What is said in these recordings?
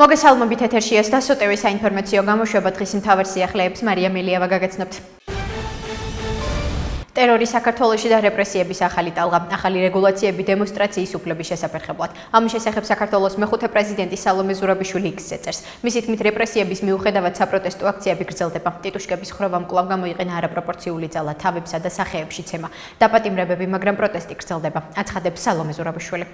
მოგესალმებით ეთერშია დასოტევი საინფორმაციო გამოშვება დღის მთავარ სიახლეებს მარია მელიავა გაგაცნობთ. ტერორი საქართველოში და რეპრესიების ახალი ტალღა, ახალი რეგულაციები დემონსტრაციის უფლების შესაფერხებლად. ამის შესახებ საქართველოს მეხუთე პრეზიდენტი სალომე ზურაბიშვილი X-ზე წერს. მისი თქმით, რეპრესიების მიუხედავად საპროტესტო აქციები გრძელდება. ტიტუშკების ხროვამ კვლავ გამოიყენა არაპროპორციული ძალა თავებსა და სახეებში ცემა. დაპატიმრებები, მაგრამ პროტესტი გრძელდება. აცხადებს სალომე ზურაბიშვილი.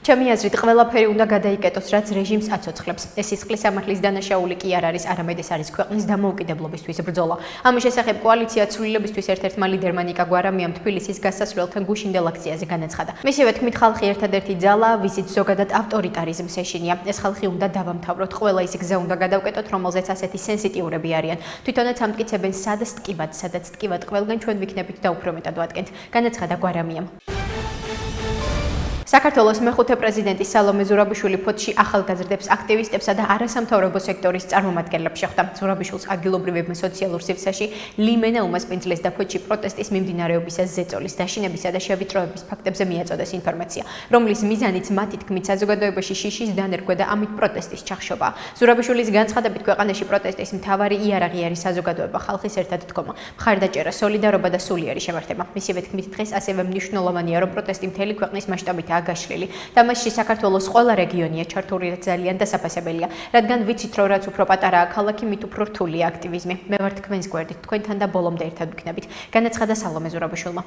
ჩემი აზრით, ყველაფერი უნდა გადაიკეტოს, რაც რეჟიმს აცოცხლებს. ეს სისხლის სამართლის დანაშაული კი არ არის, არამედ ეს არის ქვეყნის დამოუკიდებლობისთვის ბრძოლა. ამის შესახებ კოალიცია ცვლილებისთვის ერთ-ერთმა ლიდერმა ნიკა გვარამიამ თბილისის გასასვლელთან გუშინდელ აქციაზე განაცხადა. მისივე თქმით, ხალხი ერთადერთი ძალა, ვიზით ზოგადად ავტორიტარიზმს ეშინია. ეს ხალხი უნდა დავამთავროთ, ყველა ის გზა უნდა გადავკეტოთ, რომელზეც ასეთი სენსიტიურები არიან. თვითონაც ამტკიცებენ სადაც ტკივად, სადაც ტკივად ყველგან ჩვენ ვიქნებით და უფრო მეტად ვადგენთ. განაცხადა გვარამიამ. საქართველოს მეხუთე პრეზიდენტი სალომე ზურაბიშვილი ფოთში ახალგაზრდებს, აქტივისტებსა და არასამთავრობო სექტორის წარმომადგენლებს შეხვდა. ზურაბიშვილს ადგილობრივებმა სოციალურ სივრცეში ლიმენა უმასპინძლეს და ფოთში პროტესტის მიმდინარეობისას ზეწოლის, დაშინებისა და შევიწროების ფაქტებზე მიაწოდეს ინფორმაცია, რომლის მიზანიც მათი თქმით საზოგადოებაში შიშის დანერგვა და ამით პროტესტის ჩახშობა. ზურაბიშვილის განცხადებით, ქვეყანაში პროტესტის მთავარი იარაღი არის საზოგადოება, ხალხის ერთად დგომა, მხარდაჭერა, სოლიდარობა და სულიერი შემართება. მისივე თქმით, დღეს ასევე მნიშვნელოვანია, რომ პროტესტი მთელი ქვეყნის მასშტაბით გაშლილი და მასში საქართველოს ყველა რეგიონია ჩართული ძალიან დასაფასებელია, რადგან ვიცით, რომ რაც უფრო პატარაა ქალაქი, მით უფრო რთულია აქტივიზმი. მე ვარ თქვენს გვერდით, თქვენთან და ბოლომდე ერთად ვიქნებით. განაცხადა სალომე ზურაბიშვილმა.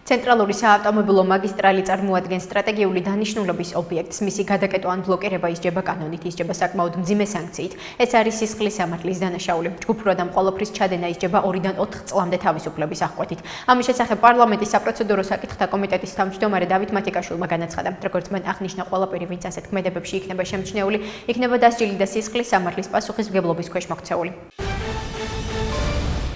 ცენტრალური საავტომობილო მაგისტრალი წარმოადგენს სტრატეგიული დანიშნულების ობიექტს. მისი გადაკეტვა ან ბლოკირება ისჯება კანონით, ისჯება საკმაოდ მძიმე სანქციით. ეს არის სისხლის სამართლის დანაშაული. ჯგუფურად ამ ყოველფრის ჩადენა ისჯება 2-დან 4 წლამდე თავისუფლების აღკვეთით. ამის შესახებ პარლამენტის საპროცედურო საკითხთა კომიტეტის თავმჯდომარე დავით მათიკაშვილმა განაცხადა, როგორც მან აღნიშნა, ყველაფერი, ვინც ასეთ ქმედებებში იქნება შემჩნეული, იქნება დასჯილი და სისხლის სამართლის პასუხისმგებლობის ქვეშ მოქცეული.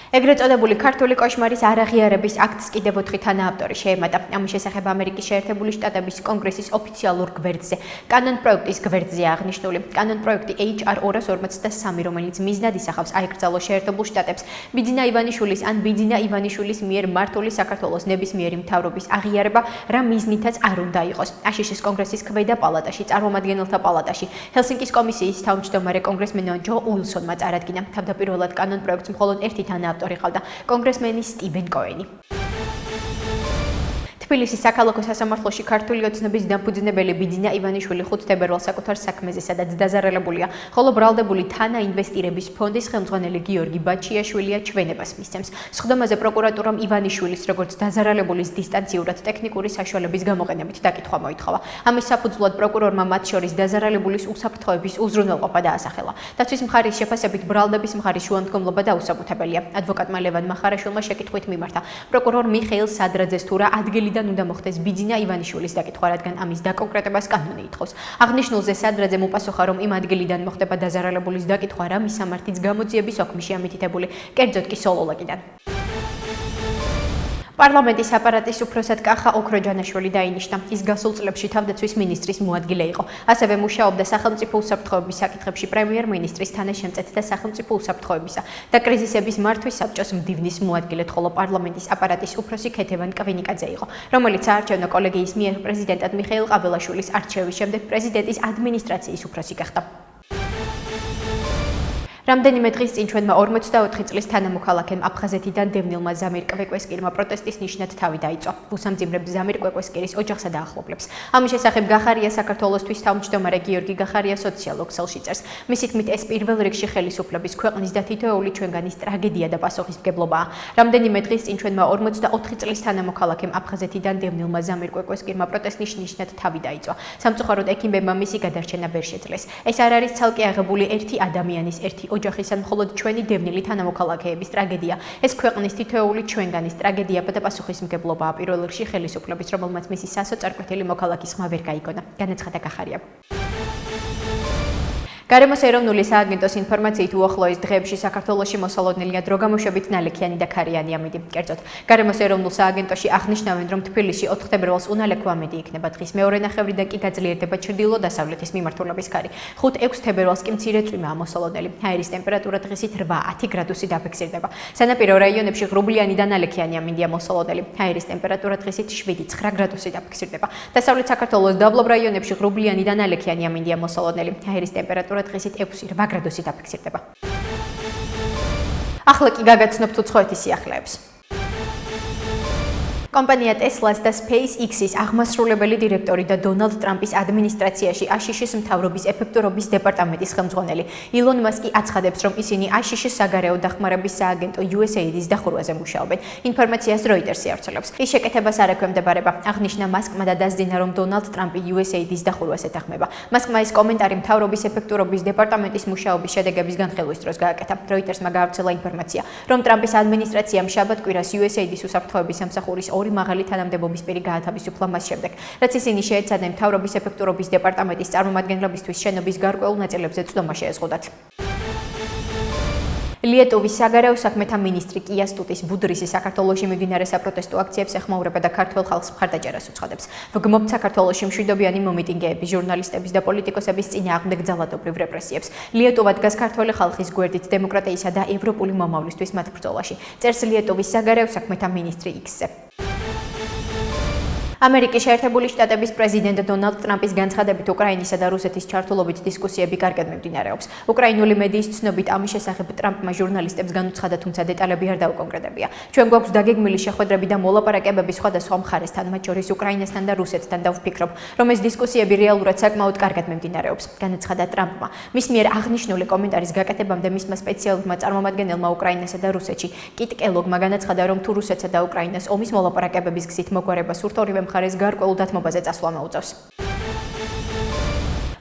ეგრეთ წოდებული ქართული კოშმარის არაღიარების აქტს კიდევ 4 თანაავტორი შეემატა. ამის შესახებ ამერიკის შეერთებული შტატების კონგრესის ოფიციალურ გვერდზე, კანონ პროექტის გვერდზეა აღნიშნული. კანონ პროექტი HR 243, რომელიც მიზნად ისახავს აიკრძალოს შეერთებულ შტატებს ბიძინა ივანიშვილის ან ბიძინა ივანიშვილის მიერ მართული საქართველოს ნებისმიერი მთავრობის აღიარება, რა მიზნითაც არ უნდა იყოს. აშშ-ის კონგრესის ქვედა პალატაში, წარმომადგენელთა პალატაში, ჰელსინკის კომისიის თავმჯდომარე კონგრესმენმა ჯო უილსონმა წარადგინა. თავდაპირველად კანონ პროექტს მხოლოდ ერთი თანაავტორი ყავდა, კონგრესმენი სტივენ კოენი. თბილისის საქალაქო სასამართლოში ქართული ოცნების დამფუძნებელი ბიძინა ივანიშვილი 5 თებერვალს საკუთარ საქმეზე, სადაც დაზარალებულია, ხოლო ბრალდებული თანაინვესტირების ფონდის ხელმძღვანელი გიორგი ბაჩიაშვილია ჩვენებას მისცემს. სხდომაზე პროკურატურამ ივანიშვილის როგორც დაზარალებულის დისტანციურად ტექნიკური საშუალების გამოყენებით დაკითხვა მოითხოვა. ამის საფუძვლად პროკურორმა მათ შორის დაზარალებულის უსაფრთხოების უზრუნველყოფა დაასახელა. დაცვის მხარის შეფასებით ბრალდების მხარის შუამდგომლობა დაუსაბუთებელია. ადვოკატმა ლევან მახარაშვილმა შეკითხვით მიმართა პროკურორ მიხეილ სადრაძეს თუ რა ადგილიდან უნდა მოხდეს ბიძინა ივანიშვილის დაკითხვა, რადგან ამის დაკონკრეტებას კანონი ითხოვს. აღნიშნულზე სადრაძემ უპასუხა, რომ იმ ადგილიდან მოხდება დაზარალებულის დაკითხვა რა მისამართიც გამოძიების ოქმში ამითითებული, კერძოდ კი სოლოლაკიდან. პარლამენტის აპარატის უფროსად კახა ოქროჯანაშვილი დაინიშნა. ის გასულ წლებში თავდაცვის მინისტრის მოადგილე იყო. ასევე მუშაობდა სახელმწიფო უსაფრთხოების საკითხებში პრემიერ-მინისტრის თანაშემწედ და სახელმწიფო უსაფრთხოებისა და კრიზისების მართვის საბჭოს მდივნის მოადგილედ, ხოლო პარლამენტის აპარატის უფროსი ქეთევან კვინიკაძე იყო, რომელიც საარჩევნო კოლეგიის მიერ პრეზიდენტად მიხეილ ყაველაშვილის არჩევის შემდეგ პრეზიდენტის ადმინისტრაციის უფროსი გახდა. რამდენიმე დღის წინ ჩვენმა 44 წლის თანამოქალაქემ აფხაზეთიდან დევნილმა ზამირ კვეკვესკირმა პროტესტის ნიშნად თავი დაიწვა. უსამძიმრებს ზამირ კვეკვესკირის ოჯახსა და ახლობლებს. ამის შესახებ გახარია საქართველოსთვის თავმჯდომარე გიორგი გახარია სოციალურ ქსელში წერს. მისი თქმით, ეს პირველ რიგში ხელისუფლების, ქვეყნის და თითოეული ჩვენგანის ტრაგედია და პასუხისმგებლობაა. რამდენიმე დღის წინ ჩვენმა 44 წლის თანამოქალაქემ აფხაზეთიდან დევნილმა ზამირ კვეკვესკირმა პროტესტის ნიშნად თავი დაიწვა. სამწუხაროდ ექიმებმა მისი გადარჩენა ვერ შეძლეს. ეს არ არის ცალკე აღებული ერთი ადამიანის, ერთი ოჯახის ან მხოლოდ ჩვენი დევნილი თანამოქალაქეების ტრაგედია. ეს ქვეყნის თითოეული ჩვენგანის ტრაგედია და პასუხისმგებლობაა პირველ რიგში ხელისუფლების, რომელმაც მისი სასოწარკვეთილი მოქალაქის ხმა ვერ გაიგონა. განაცხადა გახარია. გარემოს ეროვნული სააგენტოს ინფორმაციით უახლოეს დღეებში საქართველოში მოსალოდნელია დროგამოშვებით ნალექიანი და ქარიანი ამინდი. კერძოდ, გარემოს ეროვნულ სააგენტოში აღნიშნავენ, რომ თბილისში 4 თებერვალს უნალექო ამინდი იქნება. დღის მეორე ნახევრიდან კი გაძლიერდება ჩრდილო-დასავლეთის მიმართულების ქარი. 5-6 თებერვალს კი მცირე წვიმაა მოსალოდნელი. აირის ტემპერატურა დღისით 8-10 გრადუსი დაფიქსირდება. სანაპირო რაიონებში ღრუბლიანი და ნალექიანი ამინდია მოსალოდნელი. აირის ტემპერატურა დღისით 7-9 გრადუსი დაფიქსირდება. დასავლეთ საქართველოს დაბლობ რაიონებში ღრუბლიანი და ნალექიანი ამინდია მოსალოდნელი. აირის ტემპერატურა დღისით 6-8 გრადუსი დაფიქსირდება. ახლა კი გაგაცნობთ უცხოეთის სიახლეებს. კომპანია Tesla-ს და SpaceX-ის აღმასრულებელი დირექტორი და დონალდ ტრამპის ადმინისტრაციაში ASHISH-ის მთავრობის ეფექტურობის დეპარტამენტის ხელმძღვანელი ილონ მასკი აცხადებს, რომ ისინი ASHISH-ის საგარეო დახმარების სააგენტო USAID-ის დახურვაზე მუშაობენ. ინფორმაციას Reuters-ი ავრცელებს. ის შეკეთებას არ ექვემდებარება. აღნიშნა მასკმა და დასძინა, რომ დონალდ ტრამპი USAID-ის დახურვას ეთანხმება. მასკმა ეს კომენტარი მთავრობის ეფექტურობის დეპარტამენტის მუშაობის შედეგების განხილვის დროს გააკეთა. Reuters-მა გაავრცელა ინფორმაცია, რომ ტრამპის ადმინისტრაციამ შაბათ-კვირას USAID-ის უსაფრთხოების სამსახურის ორი მაღალი თანამდებობის პირი გაათავისუფლა მას შემდეგ, რაც ისინი შეეცადნენ მთავრობის ეფექტურობის დეპარტამენტის წარმომადგენლებისთვის შენობის გარკვეულ ნაწილებზე წვდომა შეეზღუდათ. ლიეტუვის საგარეო საქმეთა მინისტრი კია სტუტის ბუდრისი საქართველოში მიმდინარე საპროტესტო აქციებს ეხმაურება და ქართველ ხალხს მხარდაჭერას უცხადებს. ვგმობთ საქართველოში მშვიდობიანი მომიტინგეების, ჟურნალისტების და პოლიტიკოსების წინააღმდეგ ძალადობრივ რეპრესიებს. ლიეტუვა დგას ქართველი ხალხის გვერდით დემოკრატიისა და ევროპული მომავლისთვის მათ ბრძოლაში. წერს ლიეტუვის საგარეო საქმეთა მინისტრი X-ზე. ამერიკის შეერთებული შტატების პრეზიდენტ დონალდ ტრამპის განცხადებით უკრაინისა და რუსეთის ჩართულობით დისკუსიები კარგად მიმდინარეობს. უკრაინული მედიის ცნობით ამის შესახებ ტრამპმა ჟურნალისტებს განუცხადა, თუმცა დეტალები არ დაუკონკრეტებია. ჩვენ გვაქვს დაგეგმილი შეხვედრები და მოლაპარაკებები სხვადასხვა მხარესთან, მათ შორის უკრაინასთან და რუსეთთან და ვფიქრობ, რომ ეს დისკუსიები რეალურად საკმაოდ კარგად მიმდინარეობს, განაცხადა ტრამპმა. მის მიერ აღნიშნული კომენტარის გაკეთებამდე მისმა სპეციალურმა წარმომადგენელმა უკრაინასა და რუსეთში, კიტ კელოგმა განაცხადა, რომ თუ რუსეთსა და უკრაინას ომის მოლაპარაკებების გზით მოგვარება სურთ, ორივე მხარეს გარკვეულ დათმობაზე წასვლა მოუწევს.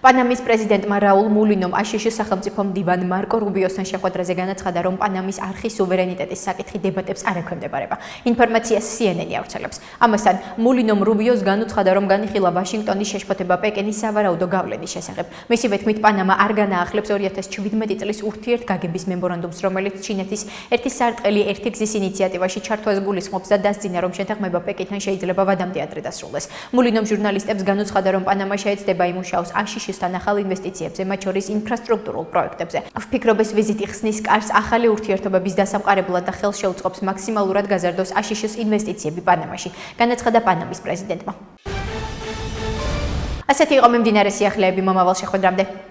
პანამის პრეზიდენტმა რაულ მულინომ ASHISH-ის სახელმწიფო მდივან მარკო რუბიოსთან შეხვედრაზე განაცხადა, რომ პანამის არხის სუვერენიტეტის საკითხი დებატებს არ ექვემდებარება. ინფორმაციას CNN-ი ავრცელებს. ამასთან მულინომ რუბიოს განუცხადა, რომ განიხილა ვაშინგტონის შეშფოთება პეკინის სავარაუდო გავლენის შესახებ. მისივე თქმით, პანამა არ განაახლებს 2017 წლის ურთიერთგაგების მემორანდუმს, რომელიც ჩინეთის ერთი სარტყელი ერთი გზის ინიციატივაში ჩართვას გულისხმობს და დასძინა, რომ შეთანხმება პეკინთან შეიძლება ვადამდე ადრე დასრულდეს. მულინომ ჟურნალისტებს განუცხადა, რომ პანამა შეეცდება იმუშაოს ASHISH-ის ახალ ინვესტიციებზე, მათ შორის ინფრასტრუქტურულ პროექტებზე. ვფიქრობ, ეს ვიზიტი ხსნის კარს ახალი ურთიერთობების დასამყარებლად და ხელს შეუწყობს მაქსიმალურად გაზარდოს ASHISH-ის ინვესტიციები პანამაში, განაცხადა პანამის პრეზიდენტმა. ასეთი იყო მიმდინარე სიახლეები მომავალ შეხვედრამდე.